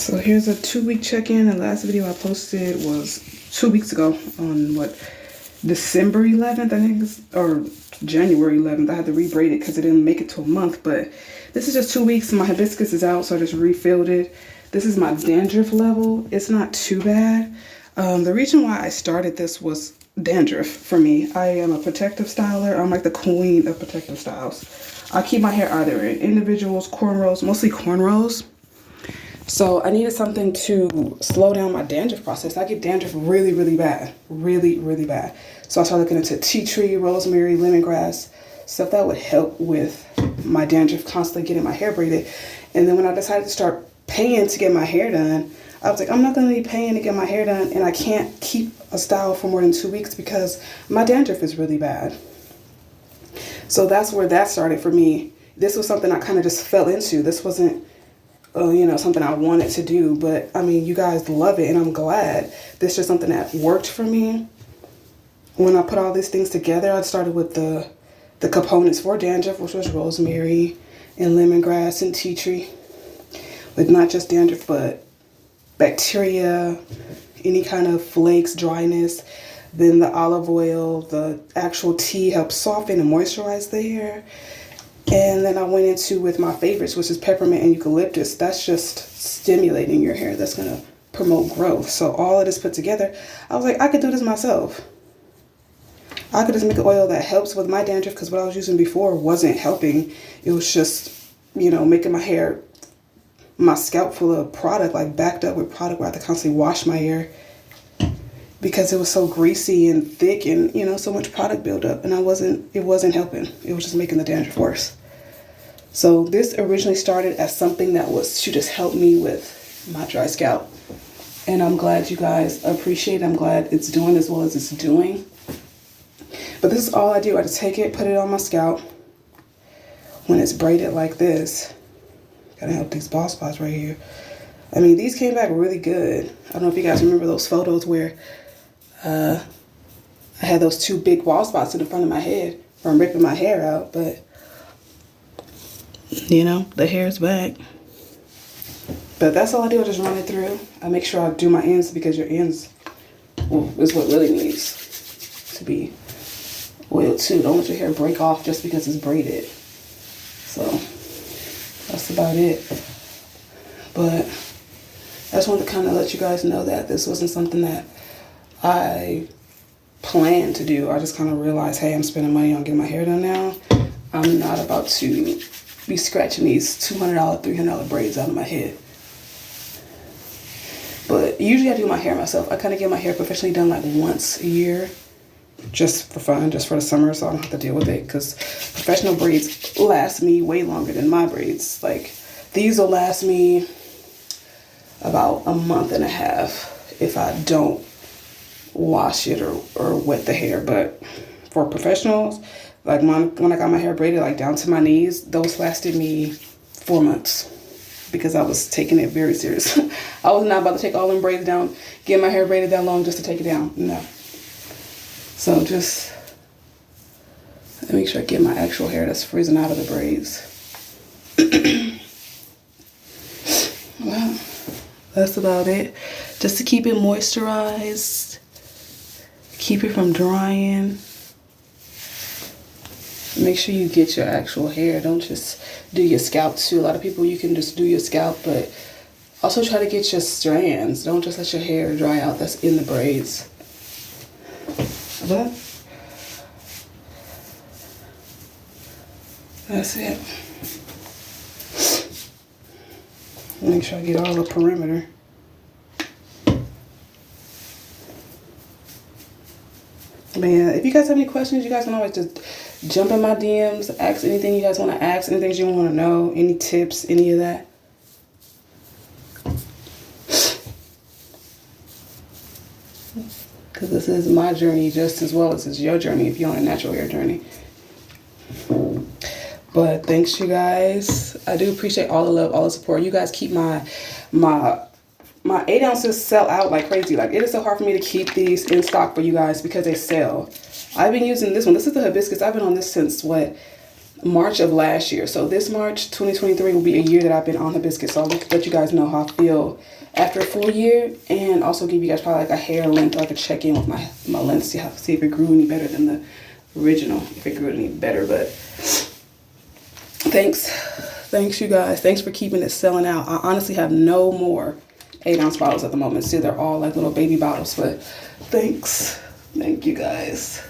So here's a 2-week check-in. The last video I posted was 2 weeks ago on December 11th, I think, or January 11th. I had to re-braid it because it didn't make it to a month, but this is just 2 weeks. My hibiscus is out, so I just refilled it. This is my dandruff level. It's not too bad. The reason why I started this was dandruff for me. I am a protective styler. I'm like the queen of protective styles. I keep my hair either in individuals, cornrows, mostly cornrows. So I needed something to slow down my dandruff process. I get dandruff really, really bad. Really, really bad. So I started looking into tea tree, rosemary, lemongrass, stuff that would help with my dandruff constantly getting my hair braided. And then when I decided to start paying to get my hair done, I was like, I'm not going to be paying to get my hair done, and I can't keep a style for more than 2 weeks because my dandruff is really bad. So that's where that started for me. This was something I kind of just fell into. This wasn't something I wanted to do, but I mean, you guys love it and I'm glad. This is just something that worked for me. When I put all these things together, I started with the components for dandruff, which was rosemary and lemongrass and tea tree. With not just dandruff, but bacteria, any kind of flakes, dryness. Then the olive oil, the actual tea helps soften and moisturize the hair. And then I went into with my favorites, which is peppermint and eucalyptus. That's just stimulating your hair. That's going to promote growth. So all of this put together, I was like, I could do this myself. I could just make an oil that helps with my dandruff, because what I was using before wasn't helping. It was just, making my hair, my scalp full of product, like backed up with product where I had to constantly wash my hair because it was so greasy and thick and, so much product buildup. And it wasn't helping. It was just making the dandruff worse. So this originally started as something that was to just help me with my dry scalp. And I'm glad you guys appreciate it. I'm glad it's doing as well as it's doing. But this is all I do. I just take it, put it on my scalp. When it's braided like this, gotta help these bald spots right here. I mean, these came back really good. I don't know if you guys remember those photos where I had those 2 big bald spots in the front of my head from ripping my hair out, but the hair's back. But that's all I do. I just run it through. I make sure I do my ends, because your ends is what really needs to be oiled too. Don't let your hair break off just because it's braided. So that's about it. But I just wanted to kind of let you guys know that this wasn't something that I planned to do. I just kind of realized, hey, I'm spending money on getting my hair done now. I'm not about to be scratching these $200, $300 braids out of my head. But usually I do my hair myself. I kind of get my hair professionally done like once a year, just for fun, just for the summer, so I don't have to deal with it, because professional braids last me way longer than my braids. Like, these will last me about a month and a half if I don't wash it or wet the hair. But for professionals, like when I got my hair braided like down to my knees, those lasted me 4 months, because I was taking it very serious. I was not about to take all them braids down, get my hair braided that long just to take it down. No. So just make sure I get my actual hair that's freezing out of the braids. Well, that's about it. Just to keep it moisturized, keep it from drying. Make sure you get your actual hair. Don't just do your scalp too. A lot of people, you can just do your scalp, but also try to get your strands. Don't just let your hair dry out that's in the braids. But that's it. Make sure I get all the perimeter. Man, if you guys have any questions, you guys can always just jump in my DMs, ask anything you guys want to ask, anything you want to know, any tips, any of that. Because this is my journey just as well as it's your journey if you're on a natural hair journey. But thanks, you guys. I do appreciate all the love, all the support. You guys keep my 8 ounces sell out like crazy. Like, it is so hard for me to keep these in stock for you guys because they sell. I've been using this one. This is the hibiscus. I've been on this since March of last year. So this March 2023 will be a year that I've been on Hibiscus. So I'll let you guys know how I feel after a full year, and also give you guys probably like a hair length, like a check-in with my length, see if it grew any better than the original, if it grew any better. But thanks you guys. Thanks for keeping it selling out. I honestly have no more 8-ounce bottles at the moment. See, they're all like little baby bottles, but thank you guys.